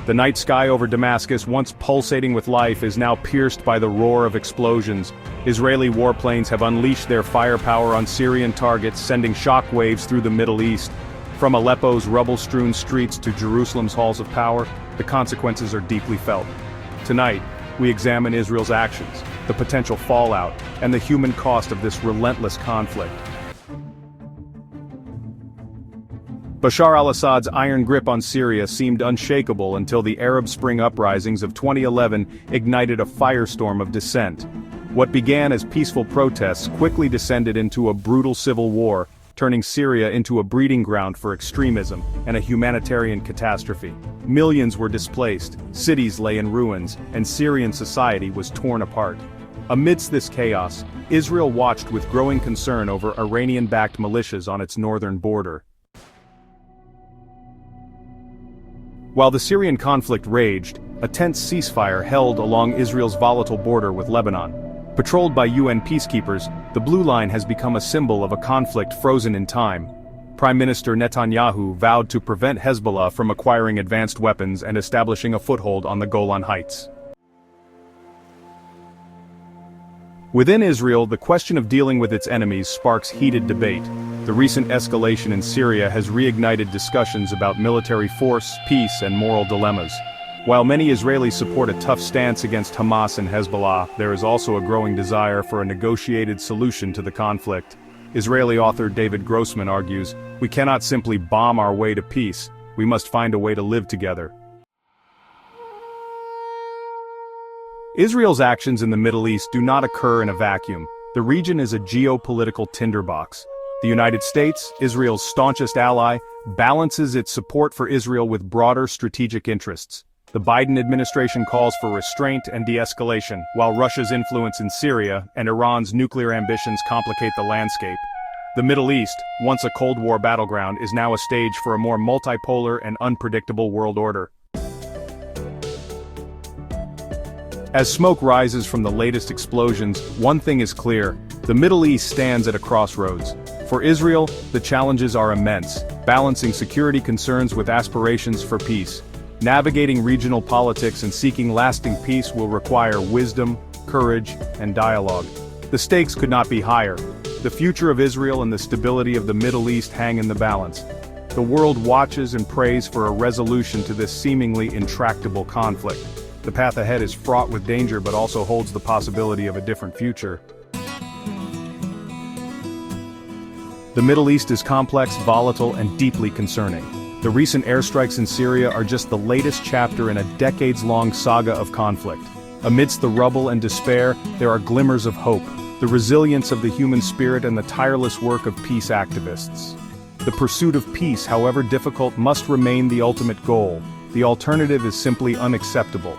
The night sky over Damascus, once pulsating with life, is now pierced by the roar of explosions. Israeli warplanes have unleashed their firepower on Syrian targets, sending shockwaves through the Middle East. From Aleppo's rubble-strewn streets to Jerusalem's halls of power, the consequences are deeply felt. Tonight, we examine Israel's actions, the potential fallout, and the human cost of this relentless conflict. Bashar al-Assad's iron grip on Syria seemed unshakable until the Arab Spring uprisings of 2011 ignited a firestorm of dissent. What began as peaceful protests quickly descended into a brutal civil war, turning Syria into a breeding ground for extremism and a humanitarian catastrophe. Millions were displaced, cities lay in ruins, and Syrian society was torn apart. Amidst this chaos, Israel watched with growing concern over Iranian-backed militias on its northern border. While the Syrian conflict raged, a tense ceasefire held along Israel's volatile border with Lebanon. Patrolled by UN peacekeepers, the Blue Line has become a symbol of a conflict frozen in time. Prime Minister Netanyahu vowed to prevent Hezbollah from acquiring advanced weapons and establishing a foothold on the Golan Heights. Within Israel, the question of dealing with its enemies sparks heated debate. The recent escalation in Syria has reignited discussions about military force, peace, and moral dilemmas. While many Israelis support a tough stance against Hamas and Hezbollah, there is also a growing desire for a negotiated solution to the conflict. Israeli author David Grossman argues, "We cannot simply bomb our way to peace, we must find a way to live together." Israel's actions in the Middle East do not occur in a vacuum. The region is a geopolitical tinderbox. The United States, Israel's staunchest ally, balances its support for Israel with broader strategic interests. The Biden administration calls for restraint and de-escalation, while Russia's influence in Syria and Iran's nuclear ambitions complicate the landscape. The Middle East, once a Cold War battleground, is now a stage for a more multipolar and unpredictable world order. As smoke rises from the latest explosions, one thing is clear: the Middle East stands at a crossroads. For Israel, the challenges are immense, balancing security concerns with aspirations for peace. Navigating regional politics and seeking lasting peace will require wisdom, courage, and dialogue. The stakes could not be higher. The future of Israel and the stability of the Middle East hang in the balance. The world watches and prays for a resolution to this seemingly intractable conflict. The path ahead is fraught with danger but also holds the possibility of a different future. The Middle East is complex, volatile, and deeply concerning. The recent airstrikes in Syria are just the latest chapter in a decades-long saga of conflict. Amidst the rubble and despair, there are glimmers of hope, the resilience of the human spirit and the tireless work of peace activists. The pursuit of peace, however difficult, must remain the ultimate goal. The alternative is simply unacceptable.